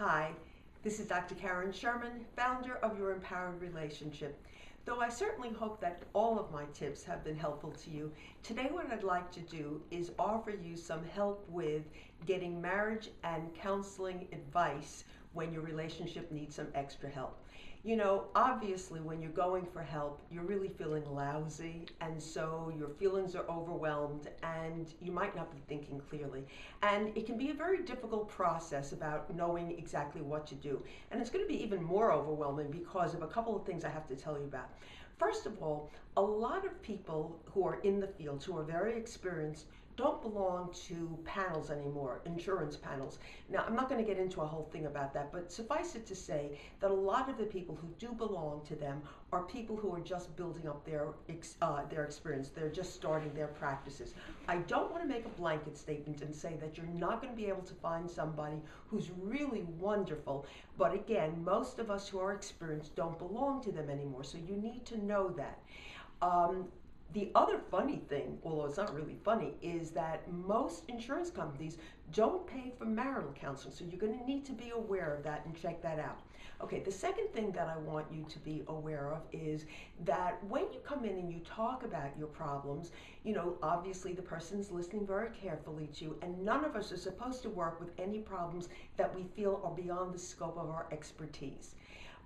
Hi, this is Dr. Karen Sherman, founder of Your Empowered Relationship. Though I certainly hope that all of my tips have been helpful to you, today what I'd like to do is offer you some help with getting marriage and counseling advice when your relationship needs some extra help. You know, obviously when you're going for help, you're really feeling lousy, and so your feelings are overwhelmed and you might not be thinking clearly. And it can be a very difficult process about knowing exactly what to do. And it's going to be even more overwhelming because of a couple of things I have to tell you about. First of all, a lot of people who are in the field, who are very experienced, don't belong to panels anymore, insurance panels. Now, I'm not going to get into a whole thing about that, but suffice it to say that a lot of the people who do belong to them are people who are just building up their experience. They're just starting their practices. I don't want to make a blanket statement and say that you're not going to be able to find somebody who's really wonderful, but again, most of us who are experienced don't belong to them anymore, so you need to know that. The other funny thing, although it's not really funny, is that most insurance companies don't pay for marital counseling, so you're going to need to be aware of that and check that out. Okay, the second thing that I want you to be aware of is that when you come in and you talk about your problems, you know, obviously the person's listening very carefully to you, and none of us are supposed to work with any problems that we feel are beyond the scope of our expertise.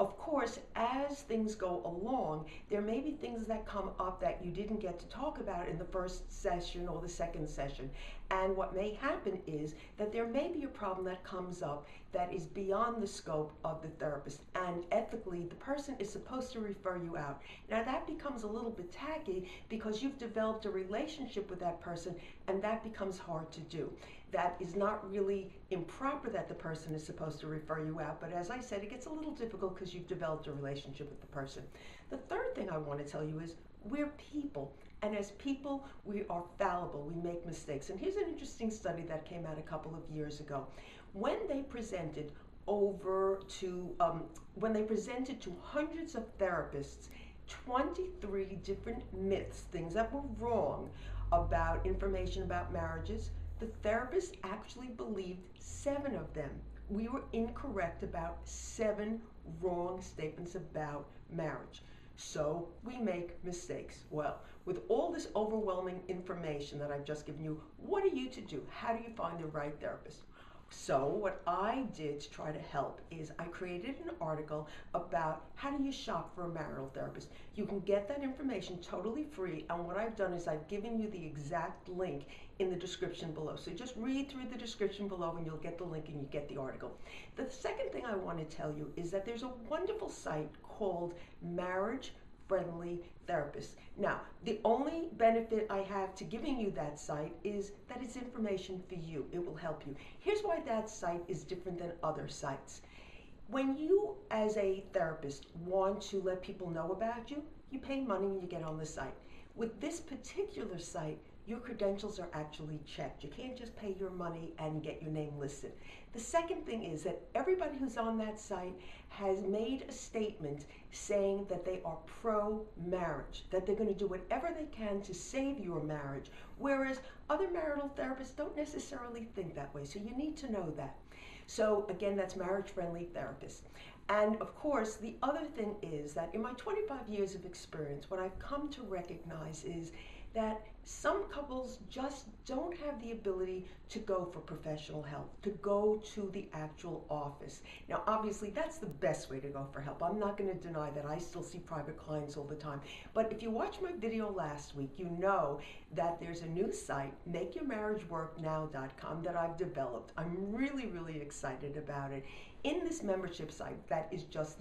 Of course, as things go along, there may be things that come up that you didn't get to talk about in the first session or the second session. And what may happen is that there may be a problem that comes up that is beyond the scope of the therapist. And ethically, the person is supposed to refer you out. Now, that becomes a little bit tacky because you've developed a relationship with that person, and that becomes hard to do. That is not really improper that the person is supposed to refer you out, but as I said, it gets a little difficult because you've developed a relationship with the person. The third thing I want to tell you is we're people, and as people, we are fallible. We make mistakes. And here's an interesting study that came out a couple of years ago. When they presented to hundreds of therapists 23 different myths, things that were wrong about information about marriages, the therapist actually believed 7 of them. We were incorrect about 7 wrong statements about marriage. So we make mistakes. Well, with all this overwhelming information that I've just given you, what are you to do? How do you find the right therapist? So what I did to try to help is I created an article about how do you shop for a marital therapist. You can get that information totally free, and what I've done is I've given you the exact link in the description below. So just read through the description below and you'll get the link and you get the article. The second thing I want to tell you is that there's a wonderful site called Marriage-Friendly Therapist. Now, the only benefit I have to giving you that site is that it's information for you. It will help you. Here's why that site is different than other sites. When you, as a therapist, want to let people know about you, you pay money and you get on the site. With this particular site, your credentials are actually checked. You can't just pay your money and get your name listed. The second thing is that everybody who's on that site has made a statement saying that they are pro-marriage, that they're going to do whatever they can to save your marriage, whereas other marital therapists don't necessarily think that way, so you need to know that. So again, that's Marriage-Friendly Therapist. And of course, the other thing is that in my 25 years of experience, what I've come to recognize is that some couples just don't have the ability to go for professional help, to go to the actual office. Now, obviously, that's the best way to go for help. I'm not going to deny that. I still see private clients all the time. But if you watched my video last week, you know that there's a new site, makeyourmarriageworknow.com, that I've developed. I'm really, really excited about it. In this membership site that is just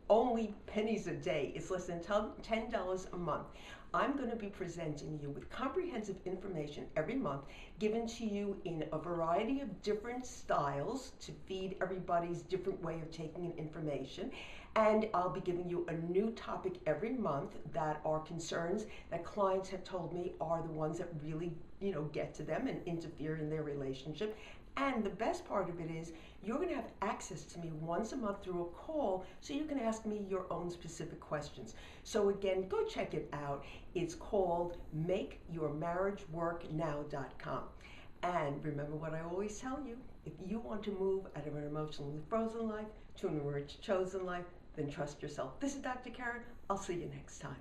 only pennies a day, it's less than $10 a month, I'm going to be presenting you with comprehensive information every month given to you in a variety of different styles to feed everybody's different way of taking in information. And I'll be giving you a new topic every month that are concerns that clients have told me are the ones that really, get to them and interfere in their relationship. And the best part of it is you're going to have access to me once a month through a call, so you can ask me your own specific questions. So again, go check it out. It's called makeyourmarriageworknow.com. And remember what I always tell you, If you want to move out of an emotionally frozen life to an chosen life, then trust yourself. This is Dr. Karen. I'll see you next time.